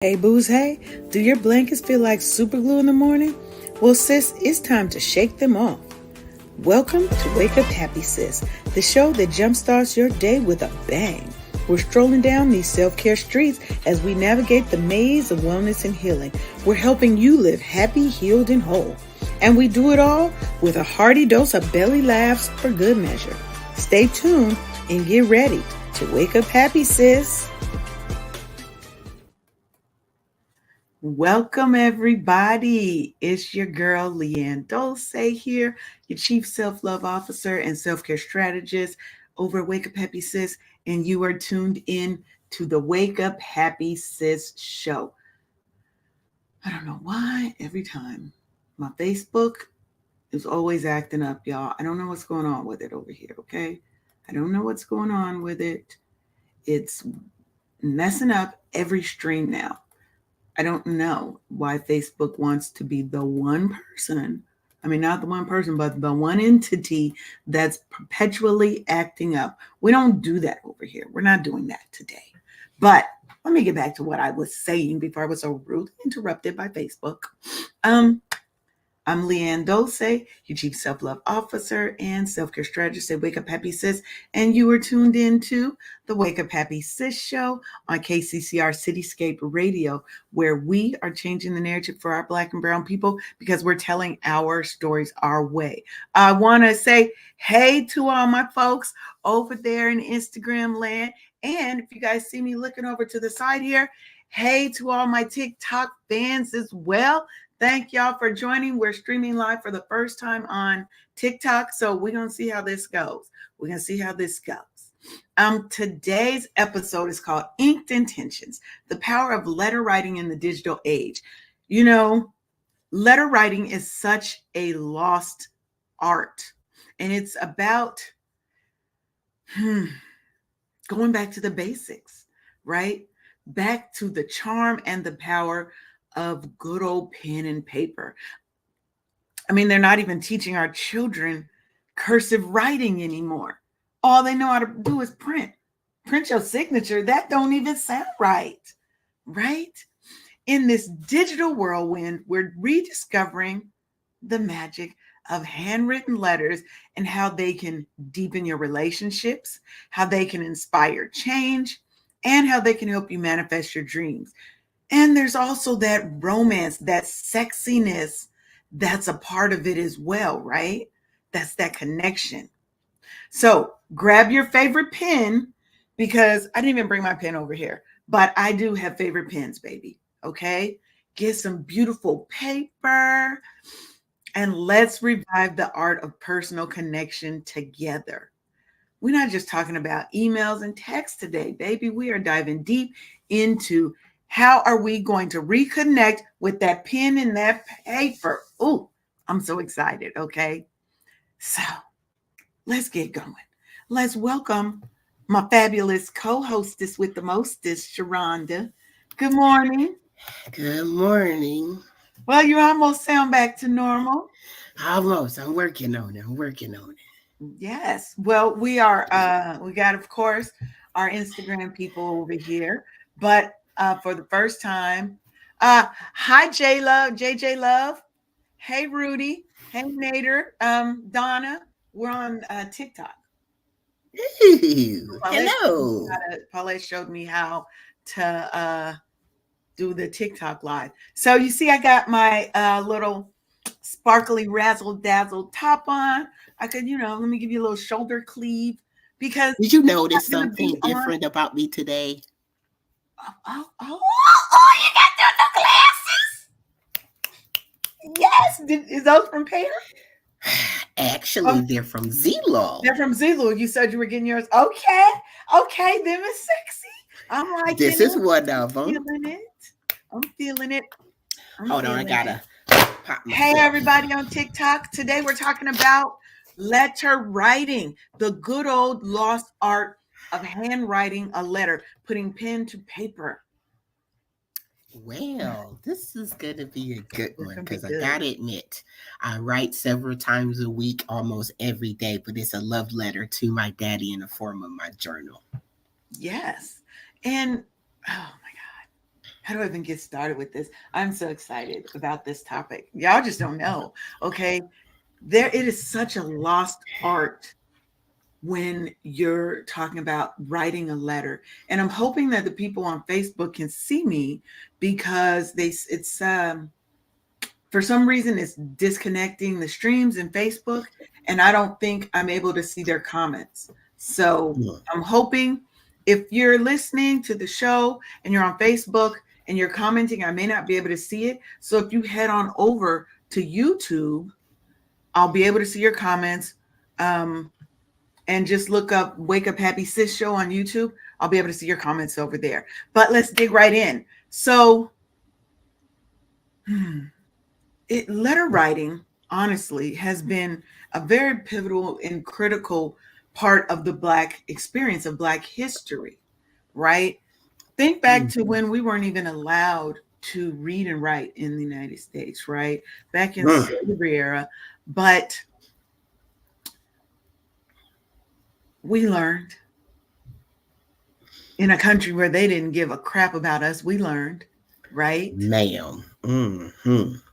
Hey booze, hey, do your blankets feel like super glue in the morning? Well sis, it's time to shake them off. Welcome to Wake Up Happy Sis, the show that jumpstarts your day with a bang. We're strolling down these self-care streets as we navigate the maze of wellness and healing. We're helping you live happy, healed, and whole. And we do it all with a hearty dose of belly laughs for good measure. Stay tuned and get ready to wake up happy, sis. Welcome, everybody. It's your girl, Leanne Dulce here, your Chief Self-Love Officer and Self-Care Strategist over Wake Up Happy Sis, and you are tuned in to the Wake Up Happy Sis show. I don't know why every time my Facebook is always acting up, y'all. I don't know what's going on with it over here, okay? I don't know what's going on with it. It's messing up every stream now. I don't know why Facebook wants to be the one person, not the one person, but the one entity that's perpetually acting up. We don't do that over here. We're not doing that today. But let me get back to what I was saying before I was so rudely interrupted by Facebook. I'm Leanne Dulce, your Chief Self-Love Officer and Self-Care Strategist at Wake Up Happy Sis, and you are tuned in to the Wake Up Happy Sis show on KCCR Cityscape Radio, where we are changing the narrative for our Black and Brown people because we're telling our stories our way. I want to say hey to all my folks over there in Instagram land, and if you guys see me looking over to the side here, hey to all my TikTok fans as well. Thank y'all for joining. We're streaming live for the first time on TikTok, so we're going to see how this goes. Today's episode is called Inked Intentions, the power of letter writing in the digital age. You know, letter writing is such a lost art, and it's about going back to the basics, right? Back to the charm and the power of good old pen and paper. They're not even teaching our children cursive writing anymore. All they know how to do is print your signature. That don't even sound right? In this digital whirlwind, we're rediscovering the magic of handwritten letters and how they can deepen your relationships, how they can inspire change, and how they can help you manifest your dreams. And there's also that romance, that sexiness that's a part of it as well, right? That's that connection. So grab your favorite pen, because I didn't even bring my pen over here, but I do have favorite pens, baby. Okay? Get some beautiful paper and let's revive the art of personal connection together. We're not just talking about emails and text today, baby. We are diving deep into how are we going to reconnect with that pen and that paper? Oh, I'm so excited, okay? So let's get going. Let's welcome my fabulous co-hostess with the mostest, Sharonda. Good morning. Good morning. Well, you almost sound back to normal. Almost. I'm working on it. Yes. Well, we got, of course, our Instagram people over here, but for the first time, hi, JJ Love. Hey, Rudy. Hey, Nader. Donna. We're on TikTok. Ooh, hello. Paulette showed me how to do the TikTok live. So you see, I got my little sparkly razzle dazzle top on. I could, let me give you a little shoulder cleave, because did you notice something different about me today? Oh, you got the glasses. Yes. Is those from Pear? Actually, they're from Zillow. They're from Zillow. You said you were getting yours. Okay, them is sexy. I'm like, this is one of them. I'm feeling it. Hold on, I gotta pop myself. Hey, everybody on TikTok. Today we're talking about letter writing, the good old lost art of handwriting a letter, putting pen to paper. Well, this is going to be a good one, because I got to admit, I write several times a week, almost every day, but it's a love letter to my daddy in the form of my journal. Yes. And, oh my God, how do I even get started with this? I'm so excited about this topic. Y'all just don't know. Okay. It is such a lost art when you're talking about writing a letter. And I'm hoping that the people on Facebook can see me because it's for some reason it's disconnecting the streams in Facebook, and I don't think I'm able to see their comments. So I'm hoping if you're listening to the show and you're on Facebook and you're commenting, I may not be able to see it. So if you head on over to YouTube, I'll be able to see your comments. And just look up Wake Up Happy Sis Show on YouTube. I'll be able to see your comments over there. But let's dig right in. So, letter writing, honestly, has been a very pivotal and critical part of the Black experience, of Black history, right? Think back to when we weren't even allowed to read and write in the United States, right? Back in slavery era. But we learned in a country where they didn't give a crap about us. We learned, right? Ma'am.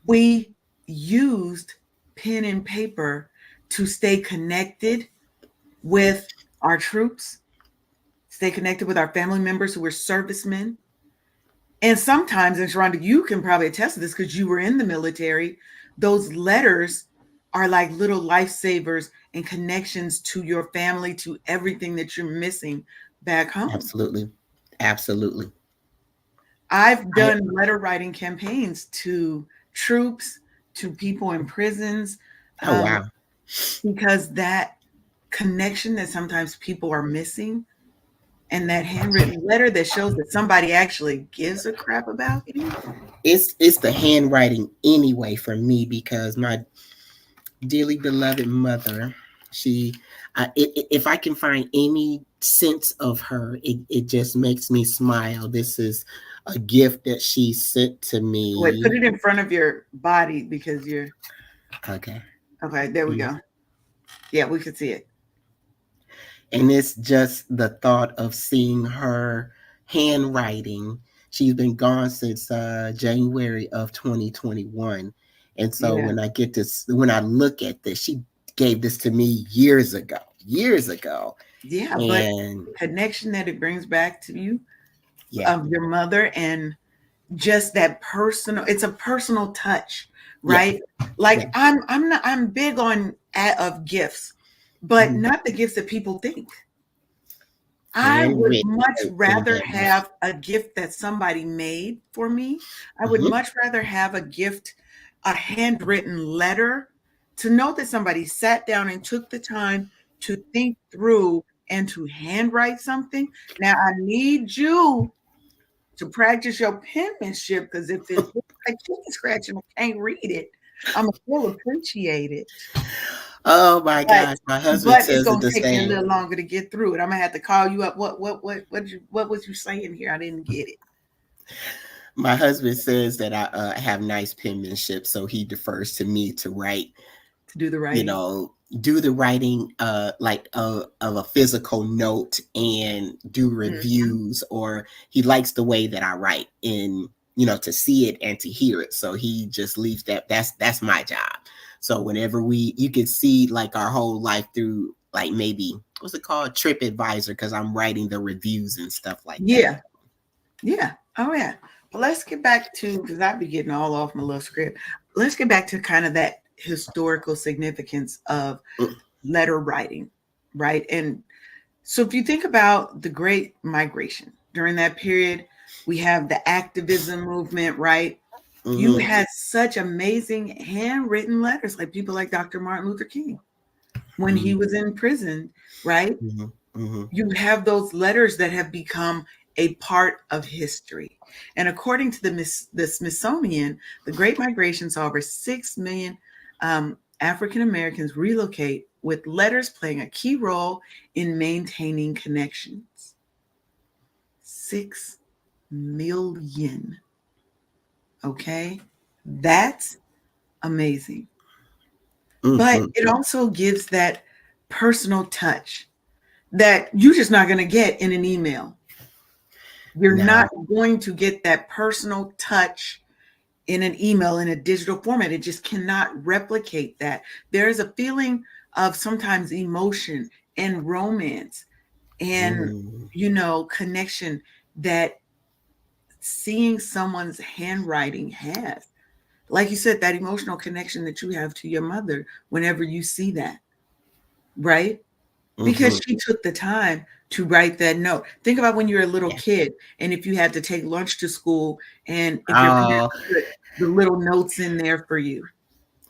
We used pen and paper to stay connected with our troops, stay connected with our family members who were servicemen. And sometimes, and Sharonda, you can probably attest to this because you were in the military, those letters are like little lifesavers and connections to your family, to everything that you're missing back home. Absolutely. Absolutely. I've done letter writing campaigns to troops, to people in prisons. Oh, wow. Because that connection that sometimes people are missing, and that handwritten letter that shows that somebody actually gives a crap about you. It's the handwriting anyway for me, because my dearly beloved mother, if I can find any sense of her, it just makes me smile. This is a gift that she sent to me. Wait, put it in front of your body because you're okay. Okay, there we go. Yeah, we can see it. And it's just the thought of seeing her handwriting. She's been gone since January of 2021. And so when I look at this, she gave this to me years ago. Yeah, but the connection that it brings back to you of your mother, and just that personal, it's a personal touch, right? Like I'm big on of gifts, but not the gifts that people think. I would much rather have a gift that somebody made for me. I would much rather have a gift, a handwritten letter, to know that somebody sat down and took the time to think through and to handwrite something. Now, I need you to practice your penmanship, because if it looks like chicken scratching, I can't read it, I'm going to appreciate it. Oh my gosh, my husband says it's gonna the take same. me a little longer to get through it. I'm gonna have to call you up. What was you saying here? I didn't get it. My husband says that I have nice penmanship, so he defers to me to write, to do the writing. Do the writing, like of a physical note, and do reviews, or he likes the way that I write, and to see it and to hear it. So he just leaves that. That's my job. So whenever you can see like our whole life through, like, maybe what's it called, TripAdvisor, because I'm writing the reviews and stuff like that. Yeah. Oh yeah. But let's get back to, because I'd be getting all off my little script. Let's get back to kind of that historical significance of letter writing, right? And so if you think about the Great Migration, during that period, we have the activism movement, right? You had such amazing handwritten letters, like people like Dr. Martin Luther King when he was in prison, right? You have those letters that have become a part of history. And according to the Smithsonian, the Great Migration saw over 6 million African Americans relocate, with letters playing a key role in maintaining connections. 6 million. Okay, that's amazing. But it also gives that personal touch that you're just not going to get in an email. You're not No. going to get that personal touch in an email in a digital format. It just cannot replicate that. There's a feeling of sometimes emotion and romance and, Mm, connection that seeing someone's handwriting has. Like you said, that emotional connection that you have to your mother whenever you see that, right? Because mm-hmm. she took the time to write that note. Think about when you're a little Yeah. kid and if you had to take lunch to school and if your parents Oh, put the little notes in there for you,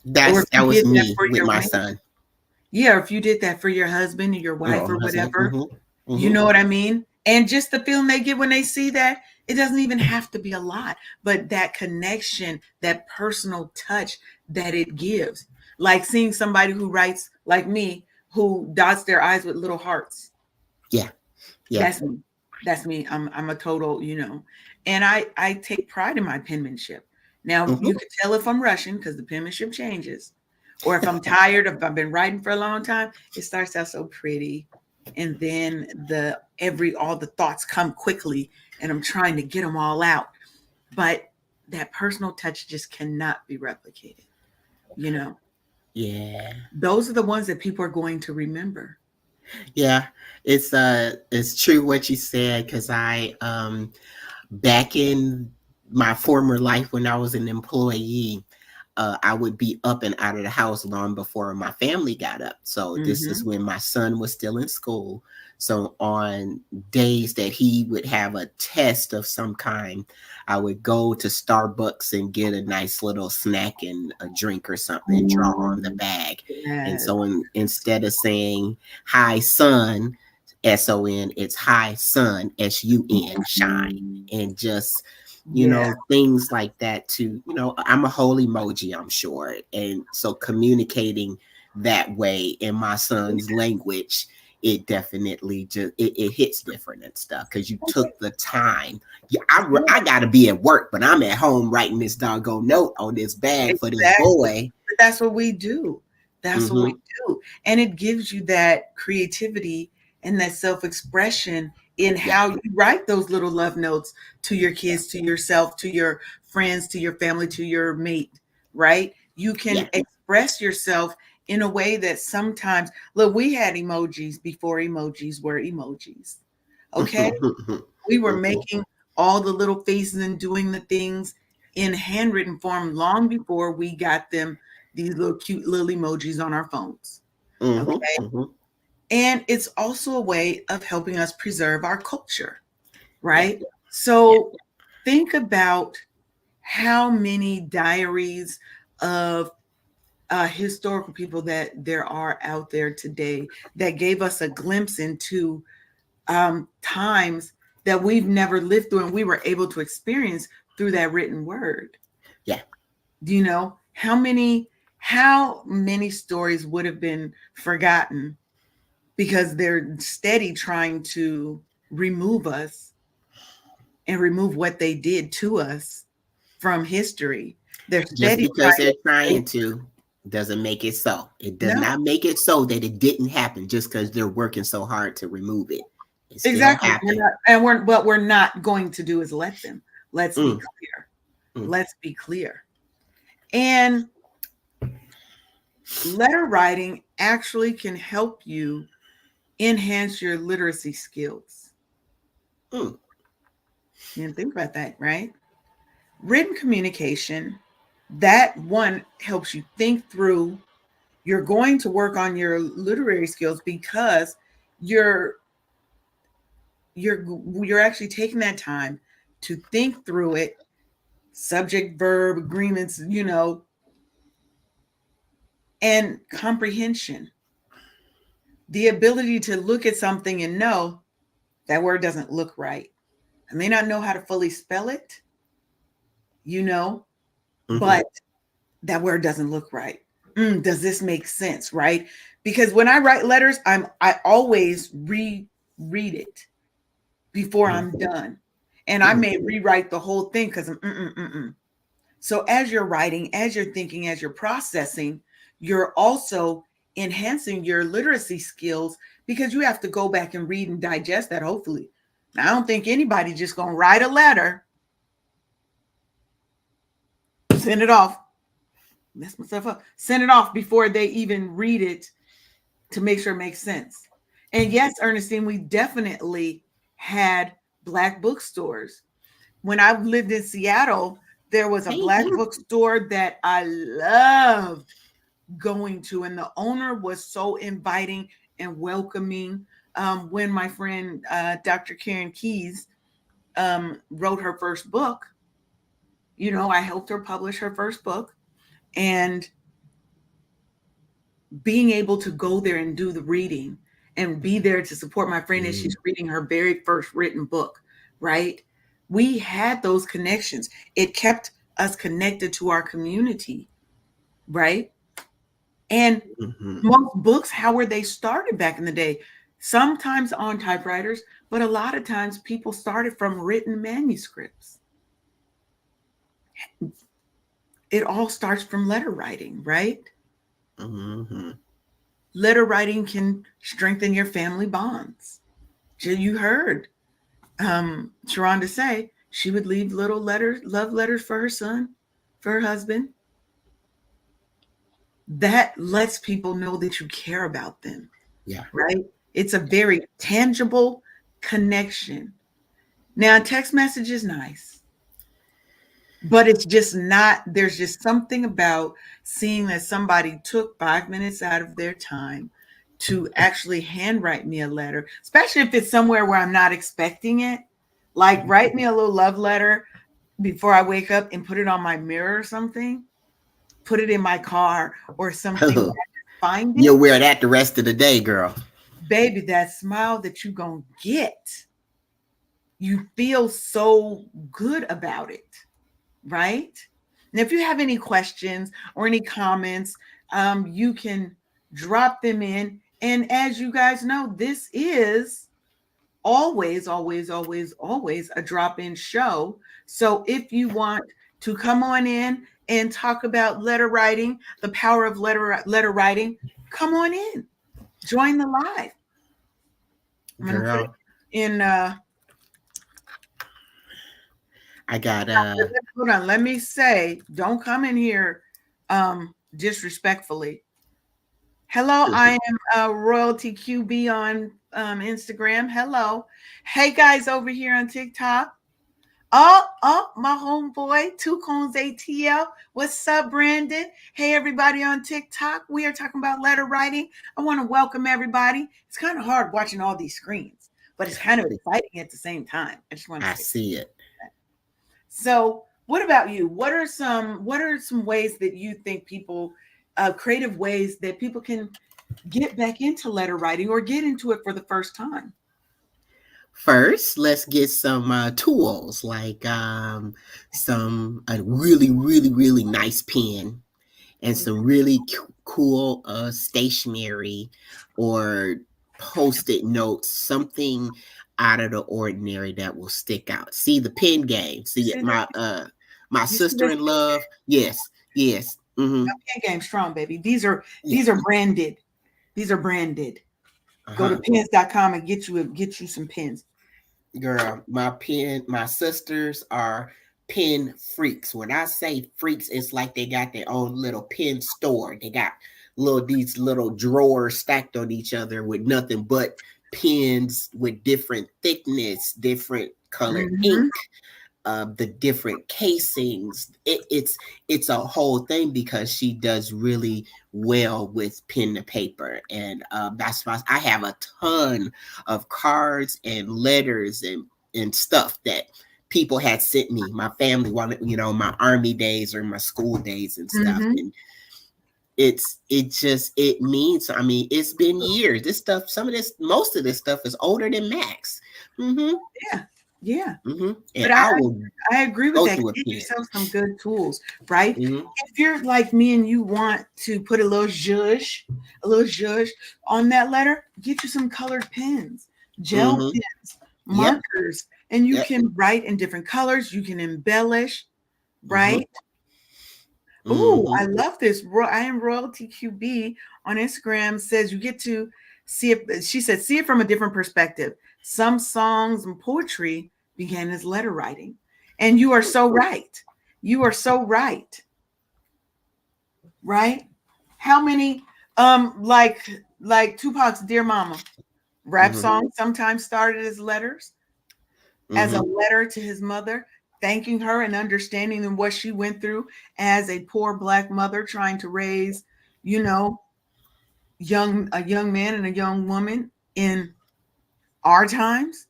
or if that you was did that me for with your my mate. son. Yeah, or if you did that for your husband or your wife Oh, or my husband. whatever, Mm-hmm. you Mm-hmm. know what I mean? And just the feeling they get when they see that, it doesn't even have to be a lot, but that connection, that personal touch that it gives. Like seeing somebody who writes like me, who dots their eyes with little hearts. Yeah. Yeah. That's me. That's me. I'm a total, and I take pride in my penmanship. Now you Mm-hmm. can tell if I'm rushing because the penmanship changes, or if I'm tired, if I've been writing for a long time, it starts out so pretty, and then all the thoughts come quickly, and I'm trying to get them all out. But that personal touch just cannot be replicated. You know, Yeah. those are the ones that people are going to remember. Yeah. It's true what you said, because back in my former life when I was an employee, I would be up and out of the house long before my family got up. So this is Hmm. when my son was still in school. So on days that he would have a test of some kind, I would go to Starbucks and get a nice little snack and a drink or something and draw on the bag. And Yes. so instead of saying "Hi, son," SON, it's "Hi, son," SUN, shine. And just Yeah. things like that. To I'm a whole emoji, I'm sure. And so communicating that way in my son's language, it definitely just it hits different and stuff, because you took the time. Yeah, I gotta be at work, but I'm at home writing this doggone note on this bag for this Exactly. boy. That's what we do. That's what we Mm-hmm. do. And it gives you that creativity and that self-expression in Yeah. how you write those little love notes to your kids, to yourself, to your friends, to your family, to your mate, right? You Yeah. can express yourself in a way that sometimes, look, we had emojis before emojis were emojis. Okay? Mm-hmm. We were making all the little faces and doing the things in handwritten form long before we got them these little cute little emojis on our phones. Mm-hmm. Okay. Mm-hmm. And it's also a way of helping us preserve our culture, Yeah. right? Yeah. So think about how many diaries of historical people that there are out there today that gave us a glimpse into times that we've never lived through and we were able to experience through that written word. Yeah. Do you know how many stories would have been forgotten because they're steady trying to remove us and remove what they did to us from history. They're Just steady because trying they're to say trying to doesn't make it so. It does no. not make it so that it didn't happen just because they're working so hard to remove it. It still Exactly. We're happened. not, and we're what we're not going to do is let them. Let's be Mm, clear. mm. Let's be clear. And letter writing actually can help you enhance your literacy skills. Mm. You didn't think about that, right? Written communication, that one helps you think through. You're going to work on your literary skills because you're you're you're actually taking that time to think through it, subject verb agreements, and comprehension. The ability to look at something and know that word doesn't look right. I may not know how to fully spell it, you know, Hmm. but that word doesn't look right. Does this make sense, right? Because when I write letters, I always reread it before Hmm. I'm done, and I Hmm. may rewrite the whole thing because I'm mm-mm-mm-mm. So as you're writing, as you're thinking, as you're processing, you're also enhancing your literacy skills because you have to go back and read and digest that, hopefully, I don't think anybody just gonna write a letter, send it off, mess myself up, send it off before they even read it to make sure it makes sense. And yes, Ernestine, we definitely had Black bookstores. When I lived in Seattle, there was a Hey, Black bookstore that I loved going to, and the owner was so inviting and welcoming. When my friend Dr. Karen Keys wrote her first book, I helped her publish her first book, and being able to go there and do the reading and be there to support my friend as she's reading her very first written book, right? We had those connections. It kept us connected to our community, right? And most books, how were they started back in the day? Sometimes on typewriters, but a lot of times people started from written manuscripts. It all starts from letter writing, right? Letter writing can strengthen your family bonds. You heard Sharonda say she would leave little letters, love letters for her son, for her husband. That lets people know that you care about them. Yeah. Right? It's a very tangible connection. Now, text message is nice, but it's just not, there's just something about seeing that somebody took 5 minutes out of their time to actually handwrite me a letter, especially if it's somewhere where I'm not expecting it. Like, write me a little love letter before I wake up and put it on my mirror or something, put it in my car or something. Find it. You'll wear that the rest of the day, girl. Baby, that smile that you gonna get, you feel so good about it, right? And if you have any questions or any comments, you can drop them in. And as you guys know, this is always, always, always, always a drop-in show. So if you want to come on in and talk about letter writing, the power of letter writing, come on in, join the live. I'm gonna put it in. I got hold on. Let me say, don't come in here disrespectfully. Hello, I am Royalty QB on Instagram. Hello. Hey guys over here on TikTok. Oh, my homeboy, Two Cones ATL. What's up, Brandon? Hey, everybody on TikTok. We are talking about letter writing. I want to welcome everybody. It's kind of hard watching all these screens, but it's kind of exciting at the same time. I just want to see it. So, what about you? What are some ways that you think people, creative ways that people can get back into letter writing or get into it for the first time? First, let's get some tools like some a really, really, really nice pen and some really cool stationery or post-it notes, something out of the ordinary that will stick out. See the pen game. See my sister in love. Yes. Pen game strong, baby. These are branded. These are branded. Go to pens.com and get you some pens. Girl, my sisters are pen freaks. When I say freaks, it's like they got their own little pen store. They got these little drawers stacked on each other with nothing but pens with different thickness, different colored ink, the different casings. It's a whole thing because she does really well with pen to paper, and that's why I have a ton of cards and letters and stuff that people had sent me. My family wanted, my army days or my school days and stuff, and it means, I mean, it's been years. This stuff, most of this stuff is older than Max. Yeah. And I agree with that. Get yourself some good tools, right? If you're like me and you want to put a little zhuzh on that letter, get you some colored pens, gel pens, markers, and you can write in different colors. You can embellish, right? Oh, I love this. I am Royalty QB on Instagram says you get to see it. She said, see it from a different perspective. Some songs and poetry began as letter writing. And you are so right. You are so right. Right? How many like Tupac's Dear Mama rap Mm-hmm. song sometimes started as letters, as a Mm-hmm. letter to his mother, thanking her and understanding what she went through as a poor black mother trying to raise, you know, a young man and a young woman in our times,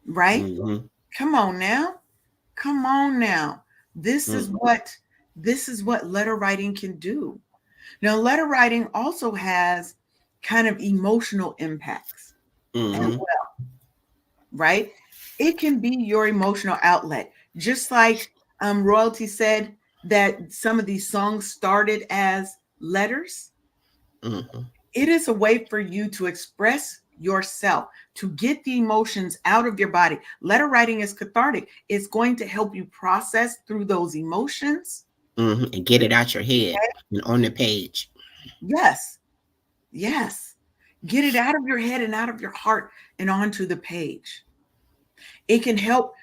right? Mm-hmm. Come on now. Come on now. This is Mm-hmm. what this is what letter writing can do. Now, letter writing also has kind of emotional impacts as Mm-hmm. well, right? It can be your emotional outlet. Just like Royalty said that some of these songs started as letters, Mm-hmm. it is a way for you to express yourself, to get the emotions out of your body. Letter writing is cathartic. It's going to help you process through those emotions. Mm-hmm. And get it out your head and on the page. Yes, yes. Get it out of your head and out of your heart and onto the page. It can help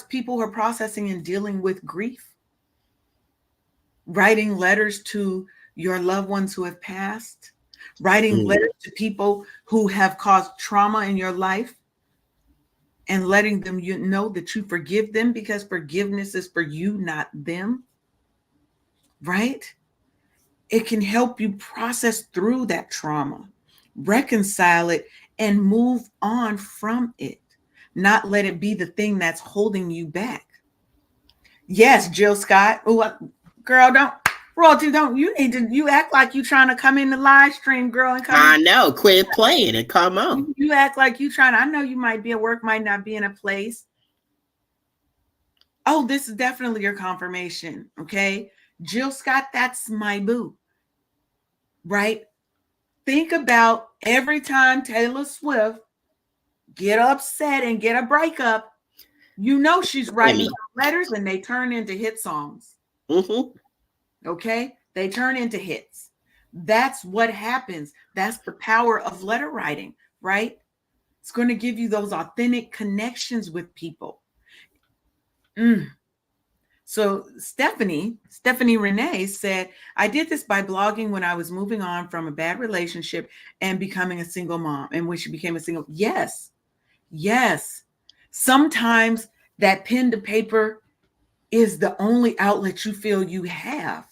people who are processing and dealing with grief, writing letters to your loved ones who have passed, writing Mm-hmm. letters to people who have caused trauma in your life, and letting them know that you forgive them because forgiveness is for you, not them, right? It can help you process through that trauma, reconcile it, and move on from it, not let it be the thing that's holding you back. Yes, Jill Scott. Oh, girl, don't royalty. Don't you need to? You act like you trying to come in the live stream, girl, and come in. I know. Quit playing and come on. You act like you trying. I know you might be at work, might not be in a place. Oh, this is definitely your confirmation. Okay, Jill Scott, that's my boo. Right? Think about every time Taylor Swift get upset and get a breakup. You know she's writing Emmy. letters and they turn into hit songs. Mm-hmm. Okay? They turn into hits. That's what happens. That's the power of letter writing, right? It's going to give you those authentic connections with people. Mm. So Stephanie Renee said, I did this by blogging when I was moving on from a bad relationship and becoming a single mom. And when she became a single, yes, yes. Sometimes that pen to paper is the only outlet you feel you have.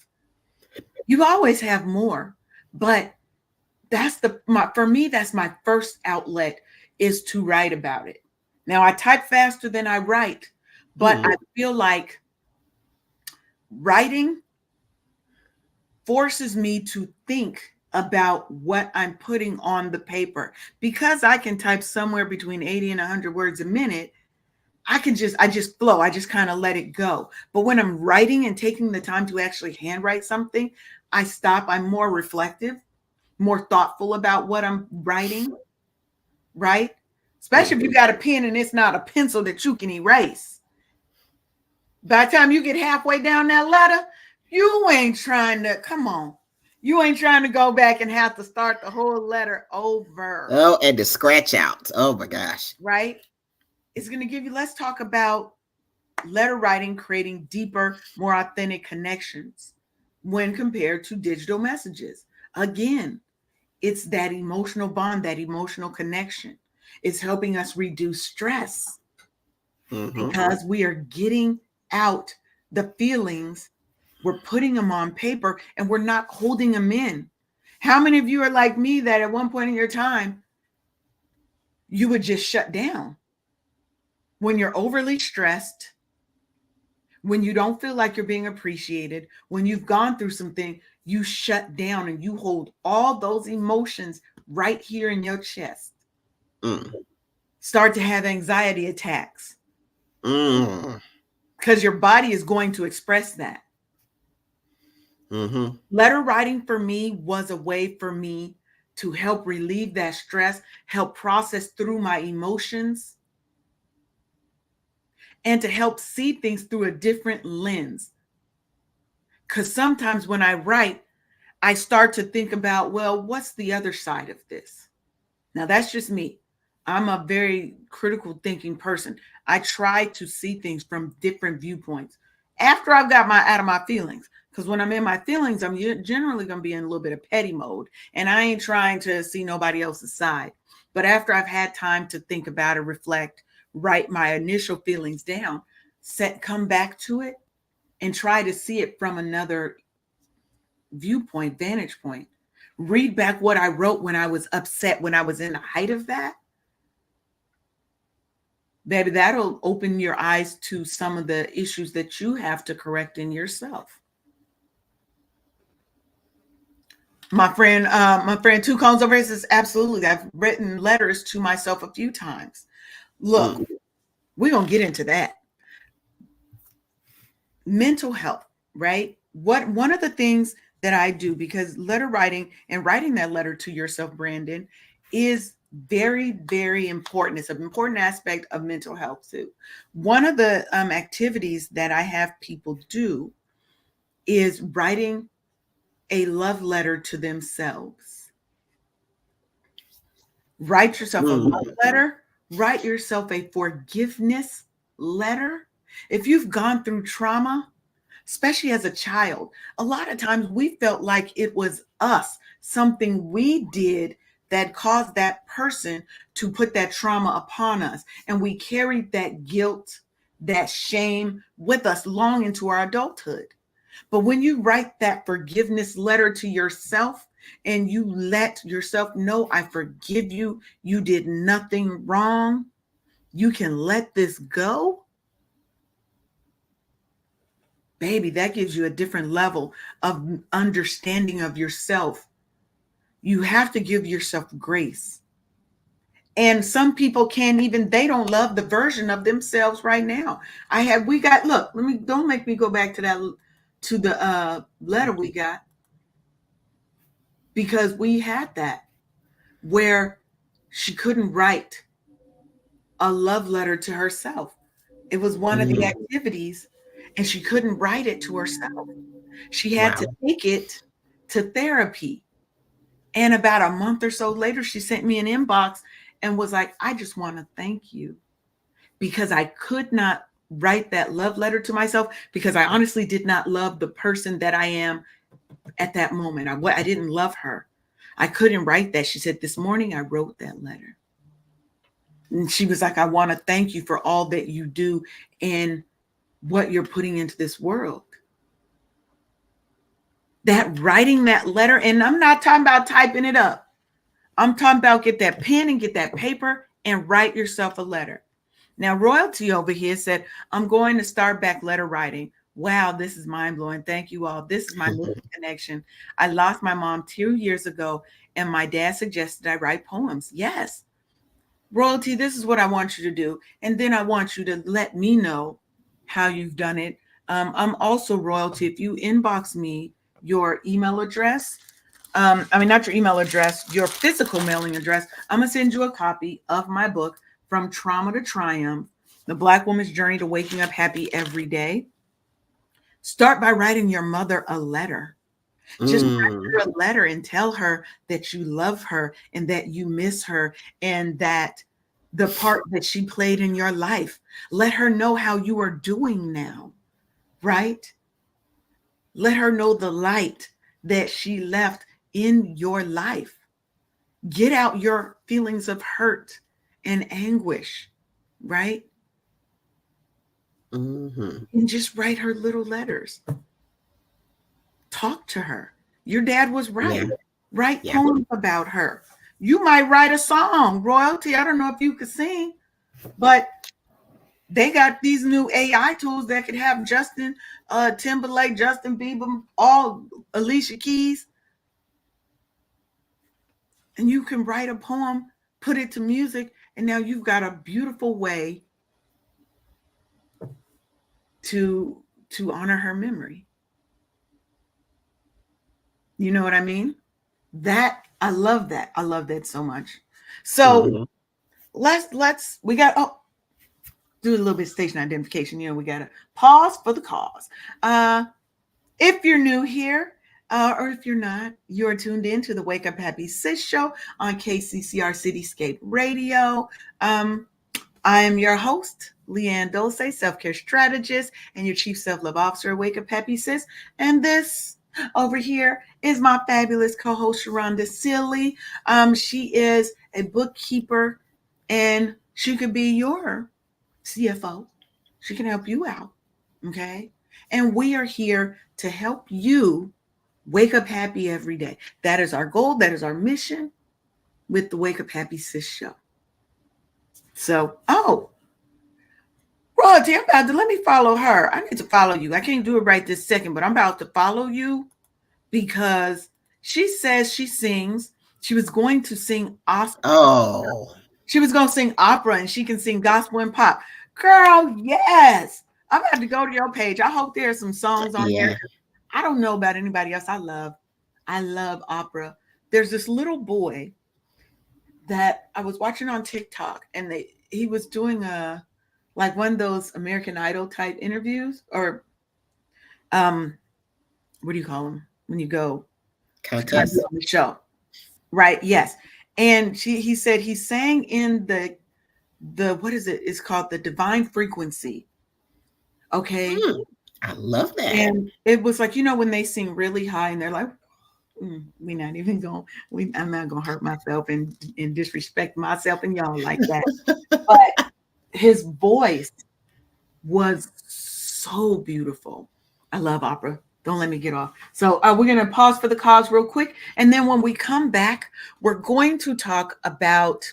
You always have more, but for me, that's my first outlet is to write about it. Now I type faster than I write, but Mm-hmm. I feel like writing forces me to think about what I'm putting on the paper. Because I can type somewhere between 80 and 100 words a minute, I just flow. I just kind of let it go. But when I'm writing and taking the time to actually handwrite something, I stop. I'm more reflective, more thoughtful about what I'm writing, right? Especially if you got a pen and it's not a pencil that you can erase. By the time you get halfway down that letter, you ain't trying to, come on. You ain't trying to go back and have to start the whole letter over. Oh, and the scratch out. Oh my gosh. Right? It's going to give you, let's talk about letter writing creating deeper, more authentic connections when compared to digital messages. Again, it's that emotional bond, that emotional connection. It's helping us reduce stress Mm-hmm. because we are getting out the feelings, we're putting them on paper and we're not holding them in. How many of you are like me that at one point in your time, you would just shut down when you're overly stressed, when you don't feel like you're being appreciated, when you've gone through something, you shut down and you hold all those emotions right here in your chest. Mm. Start to have anxiety attacks Mm. because your body is going to express that. Mm-hmm. Letter writing for me was a way for me to help relieve that stress, help process through my emotions, and to help see things through a different lens. Because sometimes when I write, I start to think about, well, what's the other side of this? Now, that's just me. I'm a very critical thinking person. I try to see things from different viewpoints after I've got my out of my feelings. Because when I'm in my feelings, I'm generally going to be in a little bit of petty mode, and I ain't trying to see nobody else's side. But after I've had time to think about it, reflect, write my initial feelings down, come back to it, and try to see it from another viewpoint, vantage point. Read back what I wrote when I was upset, when I was in the height of that. Baby, that'll open your eyes to some of the issues that you have to correct in yourself. My friend Two Cones over here says, absolutely. I've written letters to myself a few times. Look, we're gonna get into that. Mental health, right? What one of the things that I do, because letter writing and writing that letter to yourself, Brandon, is very, very important. It's an important aspect of mental health too. One of the activities that I have people do is writing a love letter to themselves. Write yourself a love letter, write yourself a forgiveness letter. If you've gone through trauma, especially as a child, a lot of times we felt like it was us, something we did that caused that person to put that trauma upon us. And we carried that guilt, that shame with us long into our adulthood. But when you write that forgiveness letter to yourself and you let yourself know, I forgive you, you did nothing wrong, you can let this go. Baby, that gives you a different level of understanding of yourself. You have to give yourself grace. And some people can't even, they don't love the version of themselves right now. Don't make me go back to the letter we got, because we had that where she couldn't write a love letter to herself. It was one of the activities, and she couldn't write it to herself. She had to take it to therapy. And about a month or so later, she sent me an inbox and was like, I just want to thank you because I could not write that love letter to myself because I honestly did not love the person that I am at that moment. I didn't love her. I couldn't write that. She said, this morning I wrote that letter. And she was like, I want to thank you for all that you do and what you're putting into this world. That writing that letter, and I'm not talking about typing it up. I'm talking about get that pen and get that paper and write yourself a letter. Now, Royalty over here said, I'm going to start back letter writing. Wow, this is mind blowing. Thank you all. This is my missing connection. I lost my mom 2 years ago, and my dad suggested I write poems. Yes. Royalty, this is what I want you to do. And then I want you to let me know how you've done it. I'm also, Royalty, if you inbox me your email address, not your email address, your physical mailing address, I'm going to send you a copy of my book, From Trauma to Triumph, The Black Woman's Journey to Waking Up Happy Every Day. Start by writing your mother a letter. Just write her a letter and tell her that you love her and that you miss her and that the part that she played in your life. Let her know how you are doing now, right? Let her know the light that she left in your life. Get out your feelings of hurt and anguish, right? And just write her little letters. Talk to her. Your dad was right. Yeah. Write poems about her. You might write a song, Royalty. I don't know if you could sing, but they got these new AI tools that could have Justin Timberlake, Justin Bieber, all Alicia Keys. And you can write a poem, put it to music, and now you've got a beautiful way to honor her memory. You know what I mean? I love that. I love that so much. So we got do a little bit of station identification. We got to pause for the cause. If you're new here, Or if you're not, you're tuned in to the Wake Up Happy Sis show on KCCR Cityscape Radio. Um, I am your host, Leanne Dulce, self care strategist and your chief self love officer at Wake Up Happy Sis. And this over here is my fabulous co host, Sharonda Sealy. She is a bookkeeper and she could be your CFO. She can help you out. Okay. And we are here to help you wake up happy every day. That is our goal. That is our mission with the Wake Up Happy Sis show. So, Royalty, I'm about to let me follow her. I need to follow you. I can't do it right this second, but I'm about to follow you because she says she sings. She was going to sing opera. Oh, She was going to sing opera and she can sing gospel and pop. Girl, yes. I'm about to go to your page. I hope there's some songs on yeah. here. I don't know about anybody else. I love opera. There's this little boy that I was watching on TikTok and he was doing a like one of those American Idol type interviews or um what do you call them when you go try to be Contest. on the show, right? Yes. And he said he sang in the what is it, it's called the divine frequency. Okay. Mm, I love that. And it was like, when they sing really high and they're like, we're not even going I'm not gonna hurt myself and disrespect myself and y'all like that. But his voice was so beautiful. I love opera. Don't let me get off. So we're going to pause for the cause real quick. And then when we come back, we're going to talk about,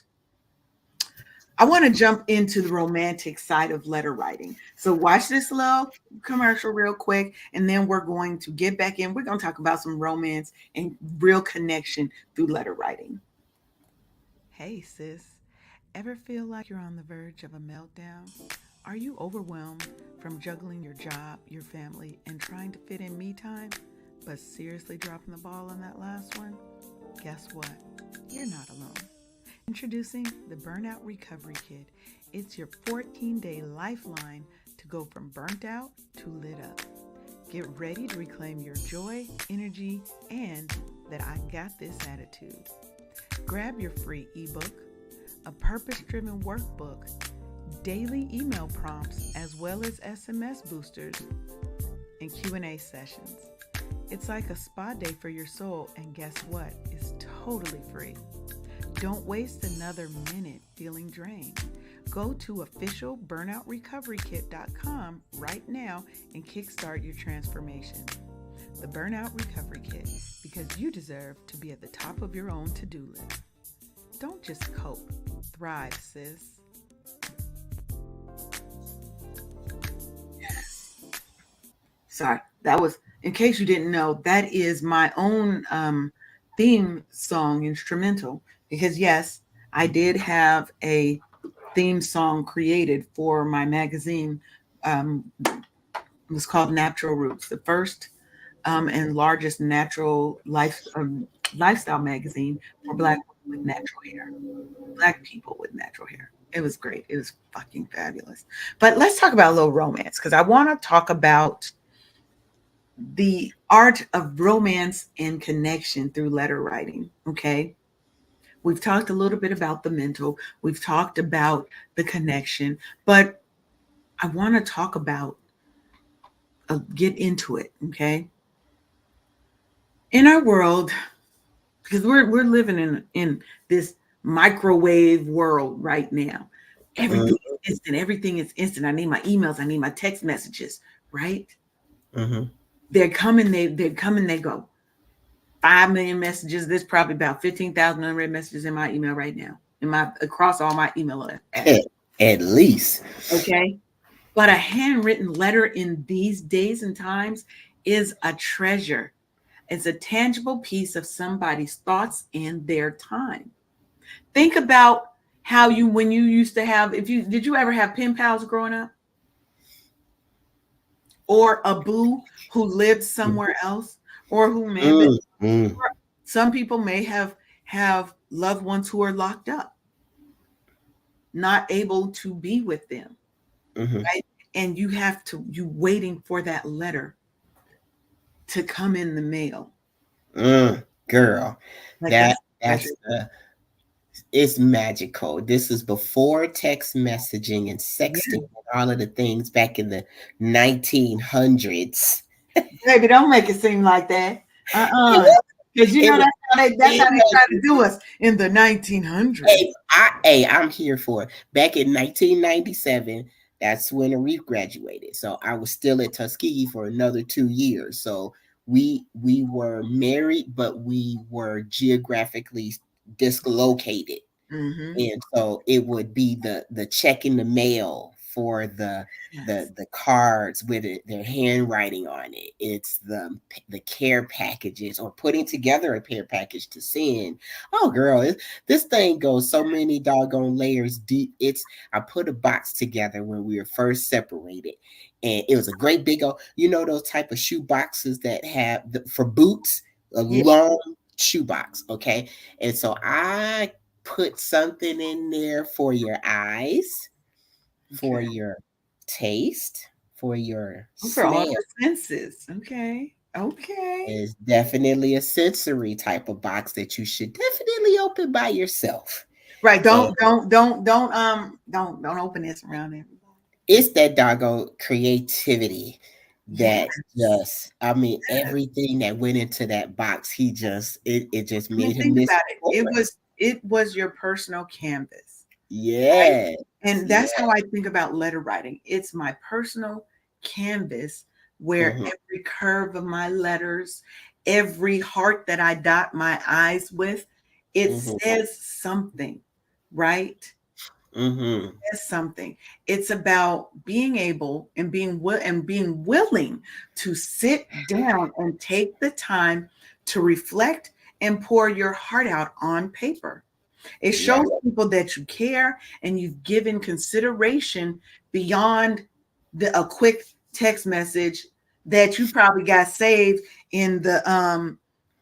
I want to jump into the romantic side of letter writing. So watch this little commercial real quick. And then we're going to get back in. We're going to talk about some romance and real connection through letter writing. Hey, sis. Ever feel like you're on the verge of a meltdown? Are you overwhelmed from juggling your job, your family, and trying to fit in me time, but seriously dropping the ball on that last one? Guess what? You're not alone. Introducing the Burnout Recovery Kit. It's your 14-day lifeline to go from burnt out to lit up. Get ready to reclaim your joy, energy, and that I got this attitude. Grab your free ebook, a purpose-driven workbook, daily email prompts, as well as SMS boosters and Q&A sessions. It's like a spa day for your soul, and guess what? It's totally free. Don't waste another minute feeling drained. Go to officialburnoutrecoverykit.com right now and kickstart your transformation. The Burnout Recovery Kit, because you deserve to be at the top of your own to-do list. Don't just cope, thrive, sis. Sorry, that was, in case you didn't know, that is my own theme song instrumental. Because, yes, I did have a theme song created for my magazine. It was called Natural Roots, the first and largest natural lifestyle magazine for Black women with natural hair, Black people with natural hair. It was great. It was fucking fabulous. But let's talk about a little romance because I want to talk about the art of romance and connection through letter writing. Okay. We've talked a little bit about the mental, we've talked about the connection, but I want to talk about, get into it. Okay. In our world, because we're living in this microwave world right now. Everything is instant. Everything is instant. I need my emails. I need my text messages. Right? Mm-hmm. They're coming. They come and they go. 5 million messages. There's probably about 15,000 unread messages in my email right now. Across all my email addresses. At least. Okay. But a handwritten letter in these days and times is a treasure. It's a tangible piece of somebody's thoughts and their time. Think about how when you used to have, did you ever have pen pals growing up? Or a boo who lived somewhere else, or who may have been, some people may have loved ones who are locked up, not able to be with them, right? And you waiting for that letter to come in the mail. Girl, Like that that's that's treasure. it's magical. This is before text messaging and Yeah. sexting and all of the things back in the 1900s. Baby, don't make it seem like that. It Uh-uh. was, Because you it know was, that's how it they was try to do us in the 1900s. I'm here for it. Back in 1997, that's when we graduated. So I was still at Tuskegee for another 2 years. So we were married, but we were geographically dislocated. Mm-hmm. And so it would be the check in the mail for Yes. the cards with their handwriting on it. It's the care packages or putting together a care package to send. Oh girl, this thing goes so many doggone layers deep. It's I put a box together when we were first separated, and it was a great big old, those type of shoe boxes that have for boots, a Yeah. long shoebox. Okay, and so I put something in there for your eyes, for Okay. your taste, for your For all smell. the senses. Okay. Okay. Is definitely a sensory type of box that you should definitely open by yourself. Right. And Don't open this around everybody. it's that doggone creativity Yes. that just, I mean, Yes. everything that went into that box, it just I mean, made him think miss about it. the forest. It was your personal canvas, right? Yes, And yeah. that's how I think about letter writing. It's my personal canvas where Mm-hmm, every curve of my letters, every heart that I dot my I's with, it mm-hmm, says something, right? mm-hmm. Says something. It's about being able and being willing to sit down and take the time to reflect and pour your heart out on paper. It shows Yes. people that you care and you've given consideration beyond a quick text message that you probably got saved in the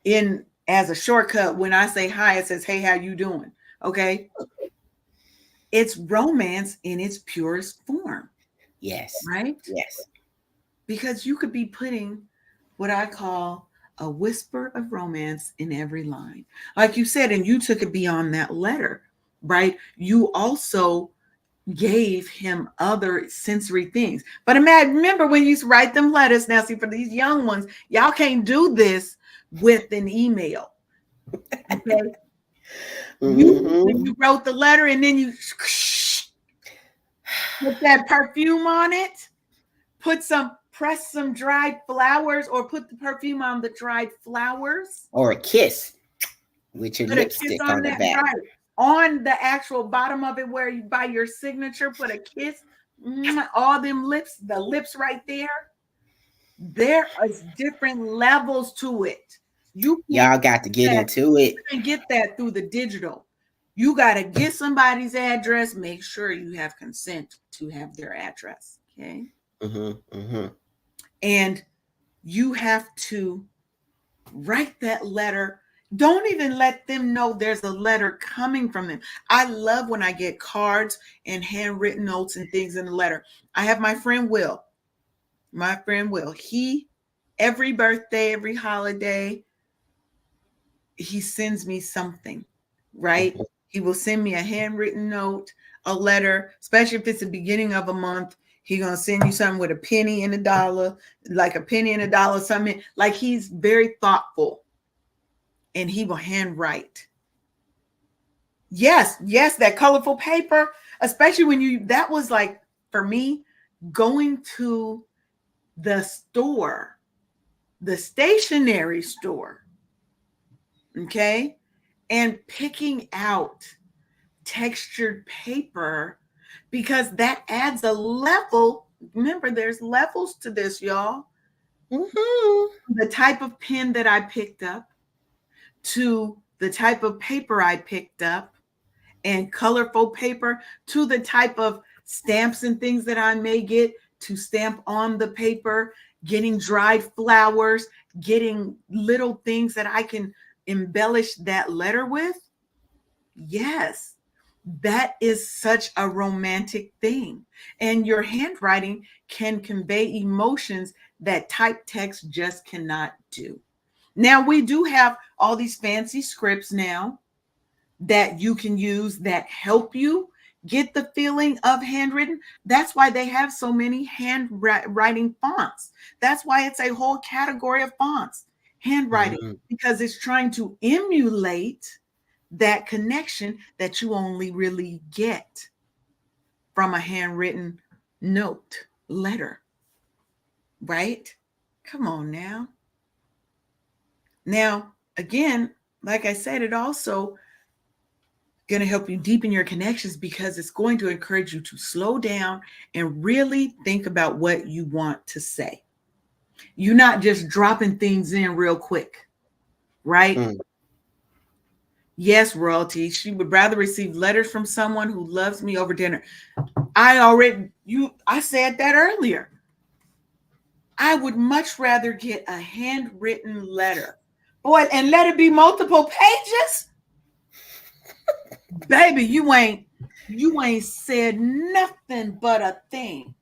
in as a shortcut. When I say hi, it says, "Hey, how you doing?" Okay, it's romance in its purest form, Yes. right? Yes. Because you could be putting what I call a whisper of romance in every line. Like you said, and you took it beyond that letter, right? You also gave him other sensory things. But imagine, remember when you used to write them letters. Now, see, for these young ones, y'all can't do this with an email. Okay. You when Mm-hmm. you wrote the letter and then you put that perfume on it, press some dried flowers or put the perfume on the dried flowers. Or a kiss with your Put a kiss lipstick on on the that, back. right? On the actual bottom of it, where you by your signature, put a kiss. All them lips, the lips right there. There is different levels to it. You can't Y'all got to get get that. into You it. can't get that through the digital. You got to get somebody's address. Make sure you have consent to have their address. Okay, Mm-hmm. Mm-hmm. and you have to write that letter. Don't even let them know there's a letter coming from them. I love when I get cards and handwritten notes and things in the letter. I have my friend Will. He, every birthday, every holiday, he sends me something, right? Mm-hmm. He will send me a handwritten note, a letter, especially if it's the beginning of a month. He gonna send you something with a penny and a dollar, like a penny and a dollar, something like he's very thoughtful and he will handwrite. Yes, yes, that colorful paper, especially when that was like for me going to the store, the stationery store, okay, and picking out textured paper because that adds a level. Remember, there's levels to this, y'all. Mm-hmm. The type of pen that I picked up to the type of paper I picked up and colorful paper to the type of stamps and things that I may get to stamp on the paper, getting dried flowers, getting little things that I can embellish that letter with. Yes, that is such a romantic thing. And your handwriting can convey emotions that type text just cannot do. Now we do have all these fancy scripts now that you can use that help you get the feeling of handwritten. That's why they have so many handwriting fonts. That's why it's a whole category of fonts, handwriting, Mhm. because it's trying to emulate that connection that you only really get from a handwritten note, letter, right? Come on now. Now, again, like I said, it also going to help you deepen your connections because it's going to encourage you to slow down and really think about what you want to say. You're not just dropping things in real quick, right? Mm. Yes, royalty. She would rather receive letters from someone who loves me over dinner. I said that earlier. I would much rather get a handwritten letter. Boy, and let it be multiple pages. Baby, you ain't said nothing but a thing.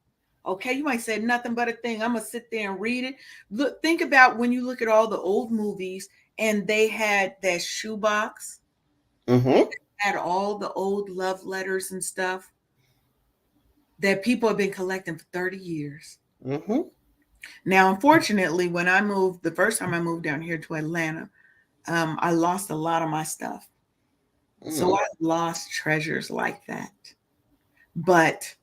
Okay, you ain't said nothing but a thing. I'm gonna sit there and read it. Look, think about when you look at all the old movies and they had that shoebox, Mhm. had all the old love letters and stuff that people have been collecting for 30 years. Mhm. Now, unfortunately, when I moved, the first time I moved down here to Atlanta, I lost a lot of my stuff. So Mm. I lost treasures like that. But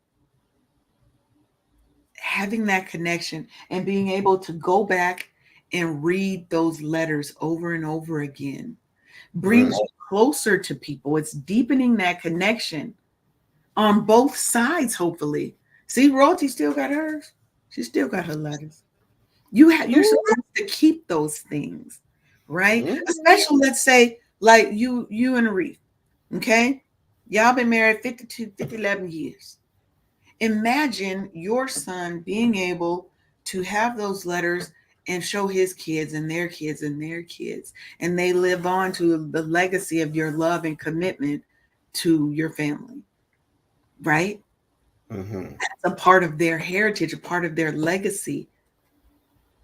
having that connection and being able to go back and read those letters over and over again Mm. brings you closer to people. It's deepening that connection on both sides, hopefully. See, royalty still got hers. She still got her letters. You're supposed to keep those things, right? Mm. Especially, let's say, like you and Arif, okay? Y'all been married 11 years. Imagine your son being able to have those letters and show his kids and their kids and their kids, and they live on to the legacy of your love and commitment to your family, right? Mhm. It's a part of their heritage, a part of their legacy,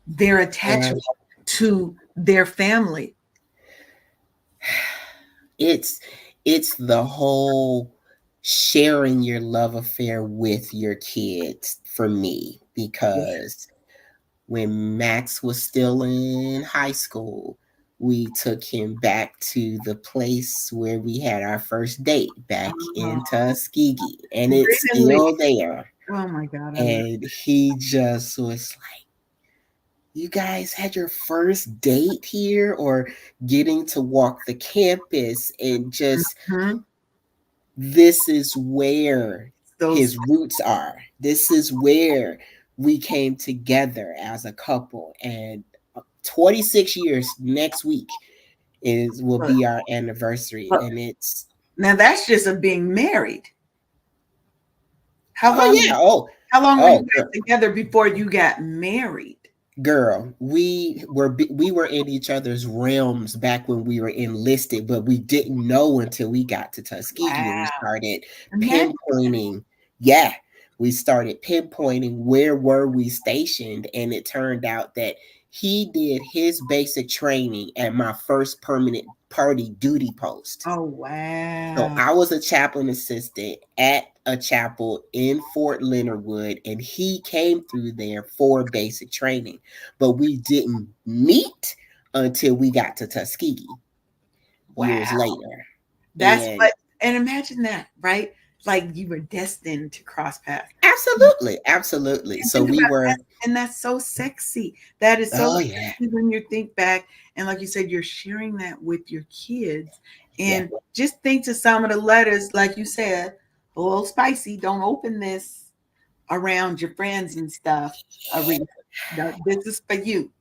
their And attachment to their family. it's it's the whole sharing your love affair with your kids for me, Yeah. because when Max was still in high school, we took him back to the place where we had our first date back Oh, in Tuskegee, and it's really? still there. Oh my God, I love And he just was like, "You guys had your first date here, or getting to walk the campus, and just Mhm. this is where Those his roots are. This is where we came together as a couple." And 26 years next week is will look, be our anniversary, look. and it's Now that's just of being married. How oh long? yeah, oh How long were you oh guys together before you got married? girl, we were in each other's realms back when we were enlisted, but we didn't know until we got to Tuskegee and we Wow. started Imagine. pinpointing. Yeah, we started pinpointing where were we stationed, and it turned out that he did his basic training at my first permanent party duty post. Oh So wow. I was a chaplain assistant at a chapel in Fort Leonard Wood, and he came through there for basic training. But we didn't meet until we got to Tuskegee years Wow. later. That's And what and imagine that, right? Like you were destined to cross paths. absolutely, absolutely. And So think we about were, that. And that's so sexy. That is so oh yeah, sexy when you think back. And like you said, you're sharing that with your kids. yeah, And just think to some of the letters, like you said, a little spicy. Don't open this around your friends and stuff. Aretha. No, this is for you,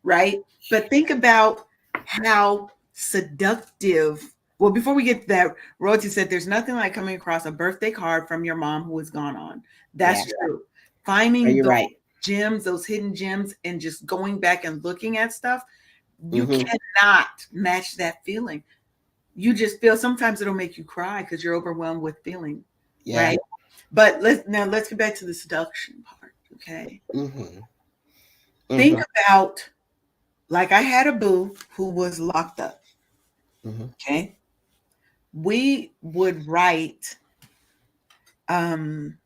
right? But think about how seductive. Well, before we get to that, Royalty said there's nothing like coming across a birthday card from your mom who has gone on. yeah. That's true. Oh, Finding you're those right. gems, those hidden gems, and just going back and looking at stuff, you Mm-hmm. cannot match that feeling. You just feel sometimes it'll make you cry because you're overwhelmed with feeling, Yeah. right? But let's get back to the seduction part. Okay. Mm-hmm. Think Mm-hmm. about Like I had a boo who was locked up. Hmm. Okay. We would write, um,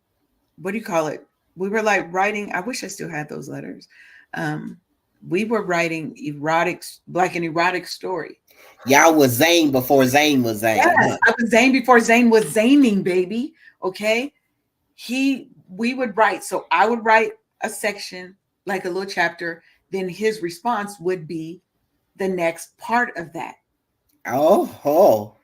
what do you call it? We were like writing, I wish I still had those letters. Um, we were writing erotic, like an erotic story. Y'all was Zane before Zane was Zane, Yes, huh? I was Zane before Zane was Zaning, baby. Okay. We would write, so I would write a section, like a little chapter, then his response would be the next part of that, Oh,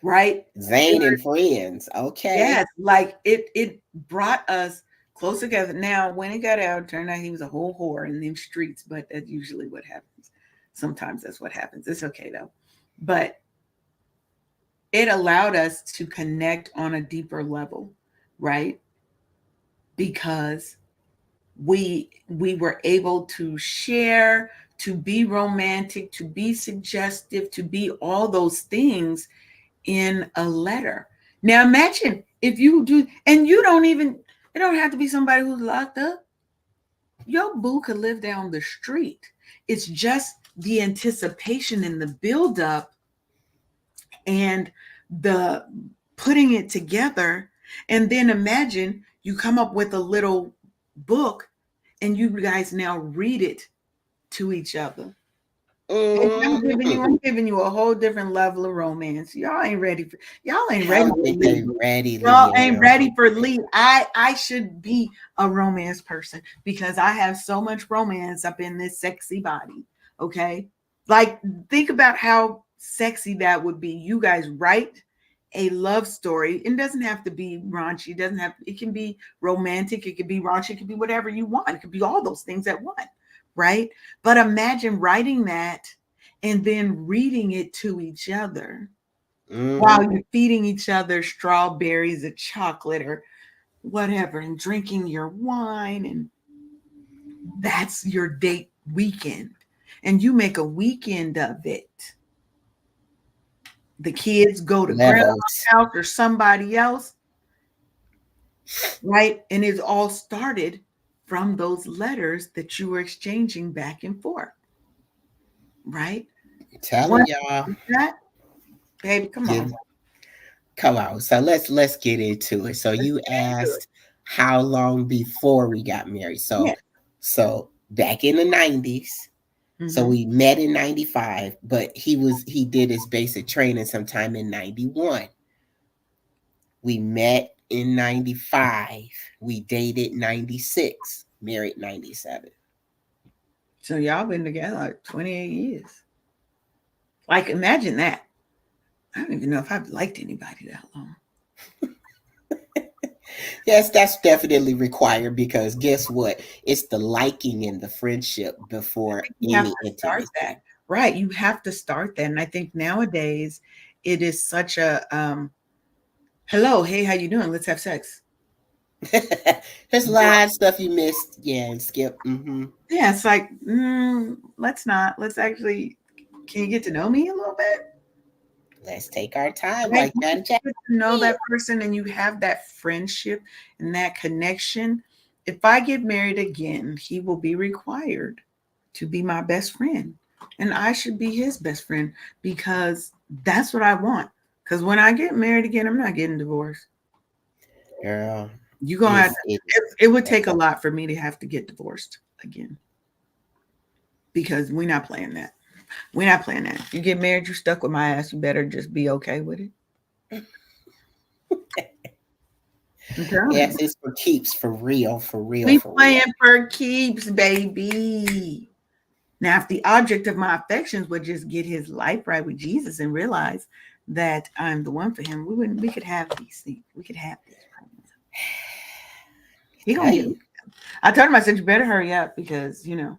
right? Zane and friends. Okay. Yes, like it brought us close together. Now, when it got out, it turned out he was a whole whore in them streets, but that's usually what happens. Sometimes that's what happens. It's okay though. But it allowed us to connect on a deeper level, right? Because we were able to share, to be romantic, to be suggestive, to be all those things in a letter. Now imagine if you do, and you don't even, it don't have to be somebody who's locked up. Your boo could live down the street. It's just the anticipation and the buildup and the putting it together. And then imagine you come up with a little book and you guys now read it to each other. And Hmm. I'm giving you a whole different level of romance. Y'all ain't I ready don't for think they Lee. ready, Y'all ain't Leah. ready for Lee. I should be a romance person because I have so much romance up in this sexy body. Okay. Like think about how sexy that would be. You guys write a love story. It doesn't have to be raunchy. It doesn't have, it can be romantic, it could be raunchy, it could be whatever you want. It could be all those things at once, right? But imagine writing that and then reading it to each other while Hmm. you're feeding each other strawberries or chocolate or whatever and drinking your wine. And that's your date weekend. And you make a weekend of it. The kids go to grandma's Levels. house or somebody else, right? And it's all started from those letters that you were exchanging back and forth, right? What Telling y'all. is that? Baby, come on. Give, come on. So let's get into it. So Let's you get into it. asked how long before we got married. Yeah. So back in the 90s. So Hmm. we met in 95, but he did his basic training sometime in 91. We met in 95. We dated 96, married 97. So y'all been together like 28 years. Like, imagine that. I don't even know if I've liked anybody that long. Yes, that's definitely required because guess what? It's the liking and the friendship before You have any to start that. intimacy. Right. You have to start that. And I think nowadays it is such a hello, hey, how you doing? Let's have sex. There's a lot of stuff you missed. Yeah, and Skip. Hmm. Yeah, it's like, let's not. Let's actually, can you get to know me a little bit? Let's take our time Right? like Once that. you get to know that person and you have that friendship and that connection, if I get married again, he will be required to be my best friend. And I should be his best friend because that's what I want. Because when I get married again, I'm not getting divorced. Girl, You gonna have to, it it would take a lot for me to have to get divorced again because we're not playing that. We're not playing that. You get married, you stuck with my ass. You better just be okay with it. I'm telling you. yes, it's for keeps, for real, for real, We for real. playing for keeps, baby. Now, if the object of my affections would just get his life right with Jesus and realize that I'm the one for him, we wouldn't. We could have these things. We could have these problems. He gonna Tell get. you. I told him. I said, you better hurry up because you're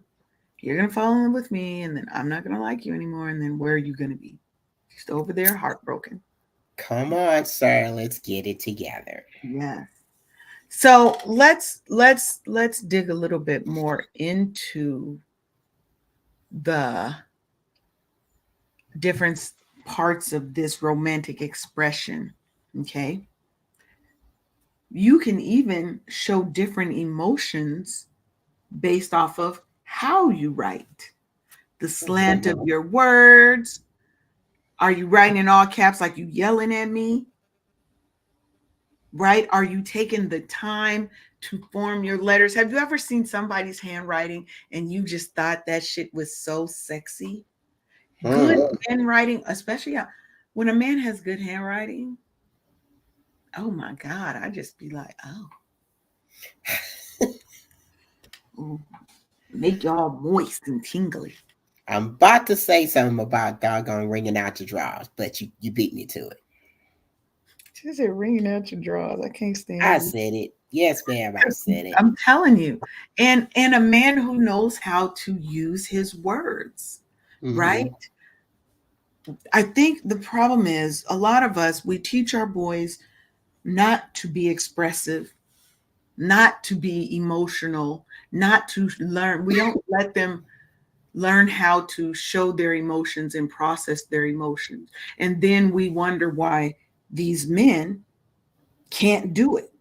gonna fall in love with me, and then I'm not gonna like you anymore. And then where are you gonna be? Just over there, heartbroken. Come on, sir. Let's get it together. Yeah. So let's dig a little bit more into the different parts of this romantic expression. Okay. You can even show different emotions based off of how you write. the slant of your words. Are you writing in all caps like you yelling at me? Right? Are you taking the time to form your letters? Have you ever seen somebody's handwriting and you just thought that shit was so sexy? Good handwriting, especially when a man has good handwriting. Oh my God, I just be like, oh, make y'all moist and tingly. I'm about to say something about doggone wringing out your drawers, but you beat me to it. She said, wringing out your drawers. I can't stand I you. said it. Yes, ma'am, I said it. I'm telling you. And a man who knows how to use his words, right? Mm-hmm. I think the problem is a lot of us, we teach our boys not to be expressive, not to be emotional, not to learn. We don't let them learn how to show their emotions and process their emotions. And then we wonder why these men can't do it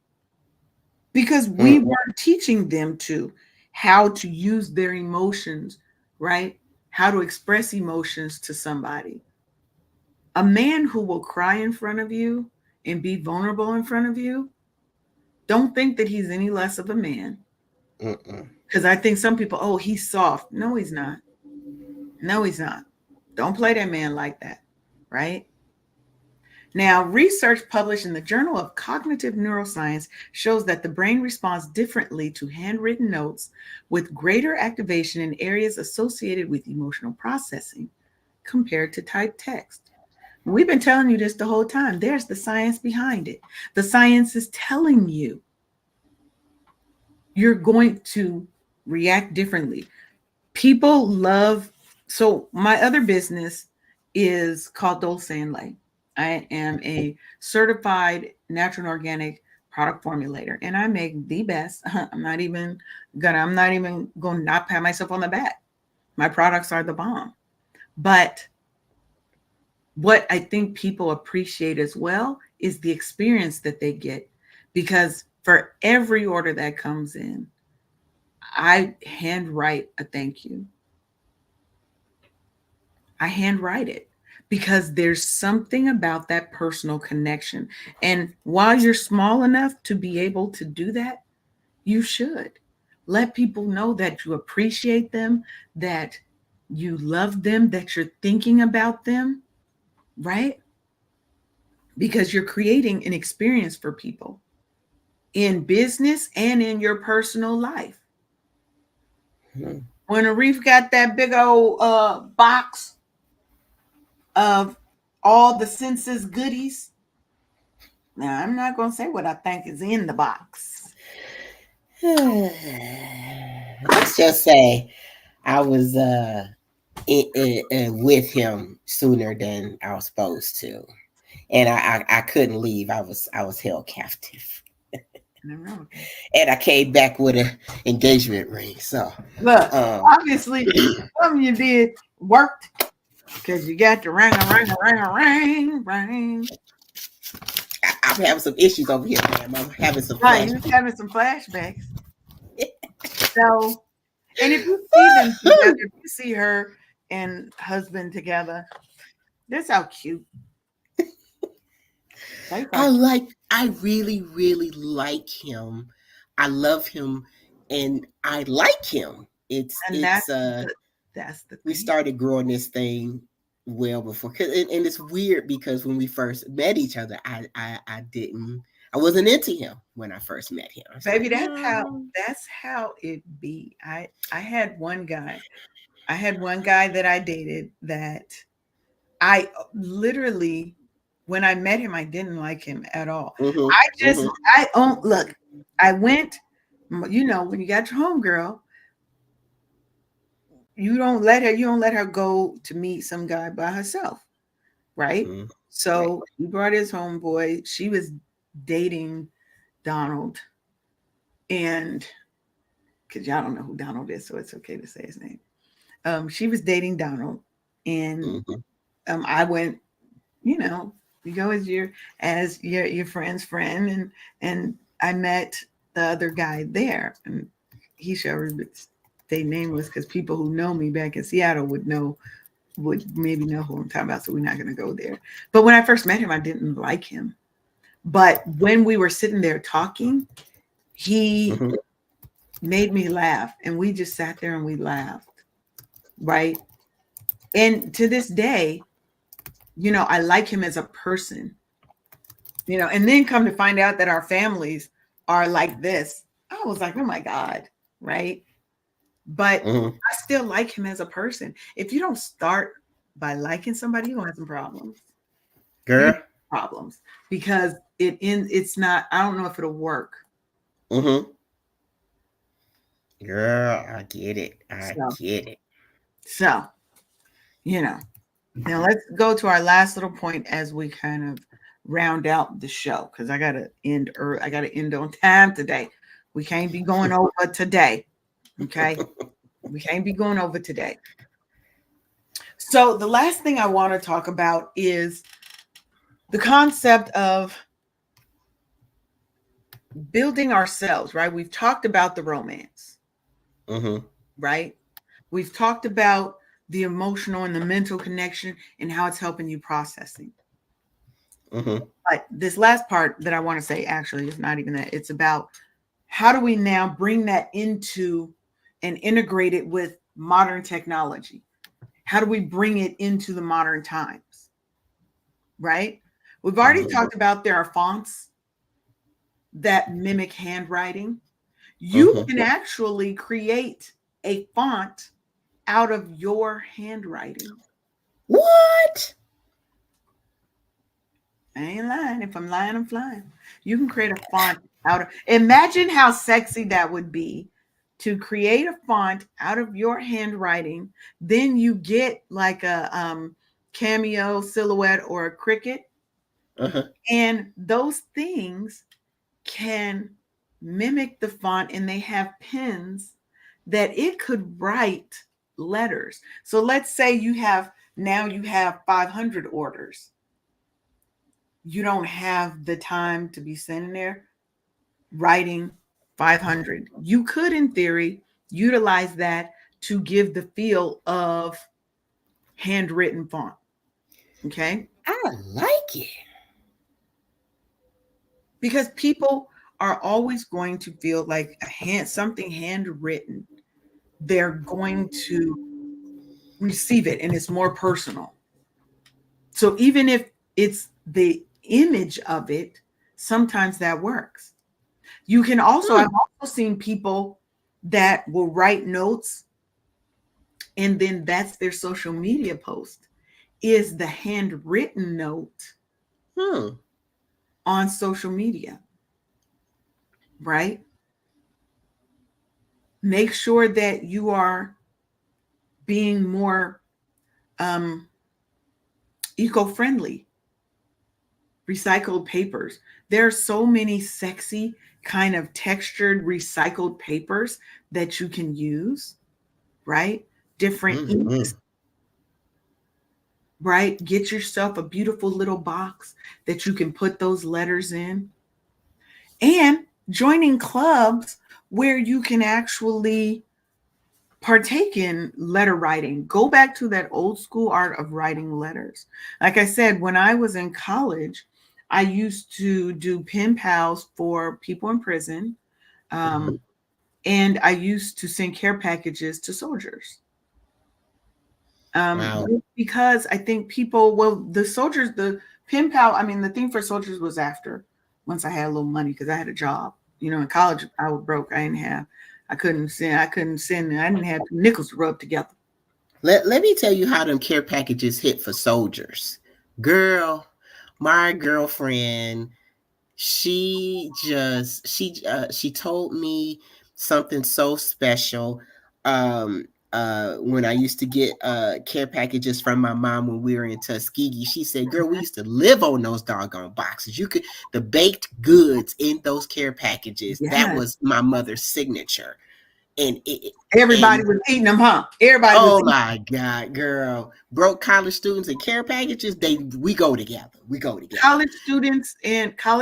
because we weren't teaching them to how to use their emotions, right? How to express emotions to somebody. A man who will cry in front of you and be vulnerable in front of you, don't think that he's any less of a man. Because I think some people, oh, he's soft. No, he's not. No, he's not. Don't play that man like that, right? Now, research published in the Journal of Cognitive Neuroscience shows that the brain responds differently to handwritten notes with greater activation in areas associated with emotional processing compared to typed text. We've been telling you this the whole time. There's the science behind it. The science is telling you you're going to react differently. People love, so my other business is called Dulce and Lay. I am a certified natural and organic product formulator, and I make the best. I'm not even gonna not pat myself on the back. My products are the bomb. But what I think people appreciate as well is the experience that they get, because for every order that comes in, I handwrite a thank you. I handwrite it because there's something about that personal connection. And while you're small enough to be able to do that, you should let people know that you appreciate them, that you love them, that you're thinking about them, right? Because you're creating an experience for people in business and in your personal life. When Arif got that big old box of all the census goodies, now I'm not going to say what I think is in the box. Let's just say I was with him sooner than I was supposed to, and I couldn't leave. I was held captive. And I came back with an engagement ring. So look, obviously, something you did worked because you got the ring. I'm having some issues over here, ma'am. I'm having some Right, you're having some flashbacks. So, and if you see them together, if you see her and husband together, that's how cute. I really, really like him. I love him and I like him. That's the thing. We started growing this thing well before, and it's weird because when we first met each other, I wasn't into him when I first met him. Baby, that's how it be. I had one guy that I dated that I literally, when I met him, I didn't like him at all. Look, I went, when you got your homegirl, you don't let her go to meet some guy by herself, right? So he brought his homeboy. She was dating Donald, and because y'all don't know who Donald is, so it's okay to say his name. She was dating Donald, and I went, you go as your friend's friend, and I met the other guy there, and he shall stay nameless because people who know me back in Seattle would maybe know who I'm talking about. So we're not going to go there. But when I first met him, I didn't like him. But when we were sitting there talking, he Mm-hmm. made me laugh, and we just sat there and we laughed, right? And to this day, I like him as a person, and then come to find out that our families are like this. I was like, oh my God, right? But Mm-hmm. I still like him as a person. If you don't start by liking somebody, you're gonna have some problems. You Girl. problems because it's not, I don't know if it'll work. Mm-hmm. Girl, I get it. I So get it. so now let's go to our last little point as we kind of round out the show, because I gotta end early. I gotta end on time today. We can't be going over today. Okay. We can't be going over today. So the last thing I want to talk about is the concept of building ourselves, right? We've talked about the romance, Mm-hmm. right? We've talked about the emotional and the mental connection and how it's helping you processing. Mm-hmm. But this last part that I want to say actually is not even that. It's about how do we now bring that into and integrate it with modern technology? How do we bring it into the modern times? Right? We've already Mm-hmm. talked about there are fonts that mimic handwriting. You Mm-hmm. can actually create a font out of your handwriting. What? I ain't lying. If I'm lying, I'm flying. You can create a font out of, imagine how sexy that would be to create a font out of your handwriting. Then you get like a cameo silhouette or a cricket, Uh-huh. and those things can mimic the font, and they have pens that it could write letters. So let's say you have 500 orders. You don't have the time to be sitting there writing 500. You could, in theory, utilize that to give the feel of handwritten font. Okay. I like it. Because people are always going to feel like something handwritten, they're going to receive it and it's more personal. So even if it's the image of it, sometimes that works. You can also, Hmm. I've also seen people that will write notes and then that's their social media post, is the handwritten note Hmm. on social media, right? Make sure that you are being more um, eco-friendly. Recycled papers. There are so many sexy kind of textured recycled papers that you can use, right? Different Mm-hmm. inks, right? Get yourself a beautiful little box that you can put those letters in. And joining clubs where you can actually partake in letter writing. Go back to that old school art of writing letters. Like I said, when I was in college, I used to do pen pals for people in prison. Mm-hmm. Um, and I used to send care packages to soldiers. Wow. Because I think people, well, the soldiers, the pen pal, I mean, the thing for soldiers was after, once I had a little money, because I had a job. In college, I was broke. I couldn't send, I didn't have nickels to rub together. Let me tell you how them care packages hit for soldiers. Girl, my girlfriend, she told me something so special. When I used to get care packages from my mom when we were in Tuskegee, she said, "Girl, we used to live on those doggone boxes. You could the baked goods in those care packages. That Yes. was my mother's signature." And Everybody and was eating them, huh? Everybody was oh eating. my God, girl. Broke college students and care packages, we go together. We go together. College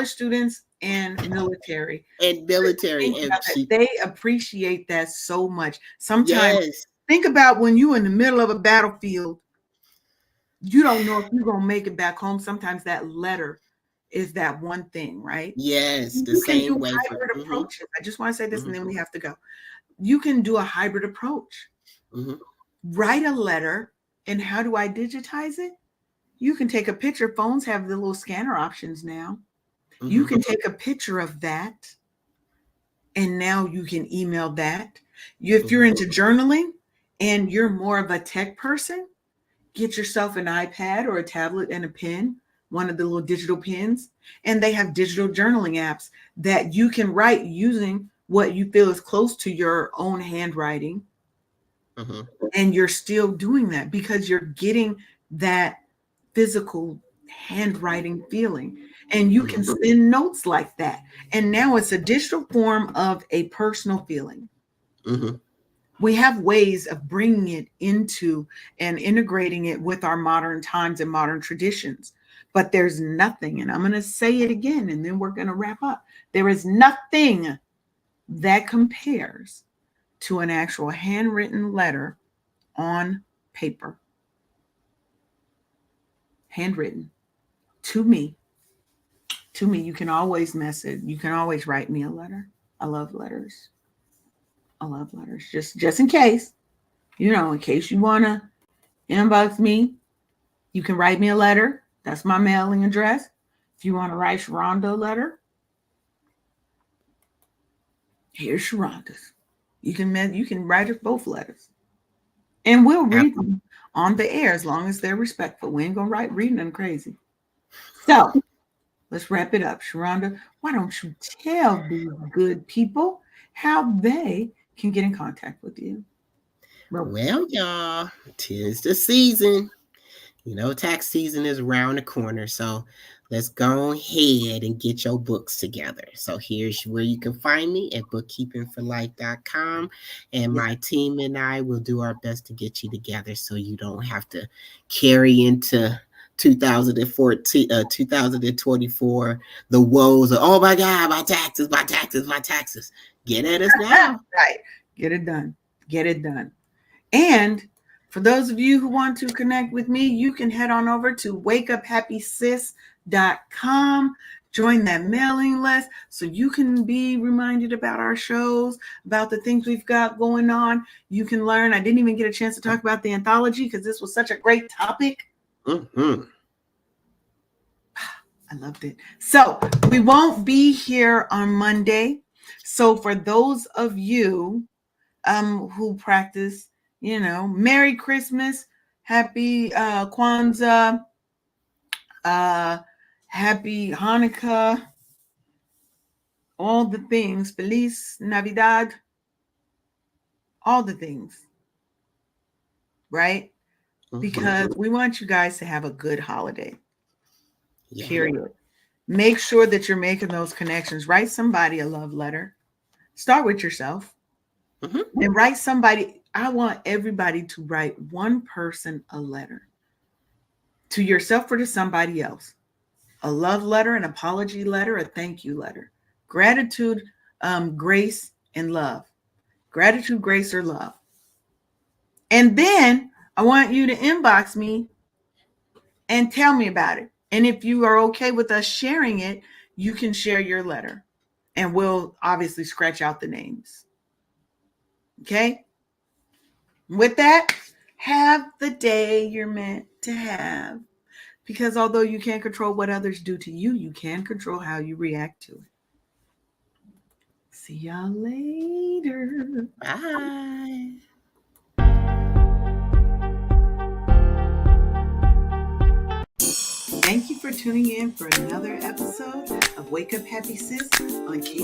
students and military. And military, Think and about that. she, They appreciate that so much. Sometimes yes, think about when you're in the middle of a battlefield, you don't know if you're gonna make it back home. Sometimes that letter is that one thing, right? yes, the You can do same way for, hybrid approaches. I just want to say this and hmm then we have to go. You can do a hybrid approach. hmm Write a letter, and how do I digitize it? You can take a picture. Phones have the little scanner options now. You hmm can take a picture of that, and now you can email that. If you're hmm into journaling and you're more of a tech person, get yourself an iPad or a tablet and a pen, one of the little digital pens, and they have digital journaling apps that you can write using what you feel is close to your own handwriting. hmm And you're still doing that because you're getting that physical handwriting feeling. And you can hmm send notes like that. And now it's a digital form of a personal feeling. hmm We have ways of bringing it into and integrating it with our modern times and modern traditions. But there's nothing, and I'm going to say it again, and then we're going to wrap up. There is nothing that compares to an actual handwritten letter on paper, handwritten to me. To me, you can always message. You can always write me a letter. I love letters. I love letters. Just in case, in case you wanna inbox me, you can write me a letter. That's my mailing address. If you want to write Sharonda a letter, here's Sharonda's. You can write us both letters, and we'll read them on the air as long as they're respectful. We ain't gonna reading them crazy. So let's wrap it up. Sharonda, why don't you tell these good people how they can get in contact with you? Well, y'all, 'tis the season. Tax season is around the corner, so let's go ahead and get your books together. So here's where you can find me at bookkeepingforlife.com, and Yeah. my team and I will do our best to get you together so you don't have to carry into 2014, 2024, the woes of, oh my God, my taxes, my taxes, my taxes. Get at us now. Right. Get it done. Get it done. And for those of you who want to connect with me, you can head on over to wakeuphappysis.com. Join that mailing list so you can be reminded about our shows, about the things we've got going on. You can learn. I didn't even get a chance to talk about the anthology because this was such a great topic. Mm-hmm. I loved it. So we won't be here on Monday. So for those of you who practice, Merry Christmas, Happy Kwanzaa, Happy Hanukkah, all the things, Feliz Navidad, all the things, right? Mm-hmm. Because we want you guys to have a good holiday, Yeah. period. Make sure that you're making those connections. Write somebody a love letter. Start with yourself. Mm-hmm. And write somebody. I want everybody to write one person a letter, to yourself or to somebody else. A love letter, an apology letter, a thank you letter. Gratitude, grace, and love. Gratitude, grace, or love. And then I want you to inbox me and tell me about it. And if you are okay with us sharing it, you can share your letter. And we'll obviously scratch out the names. Okay? With that, have the day you're meant to have. Because although you can't control what others do to you, you can control how you react to it. See y'all later. Bye. Thank you for tuning in for another episode of Wake Up Happy Sis on K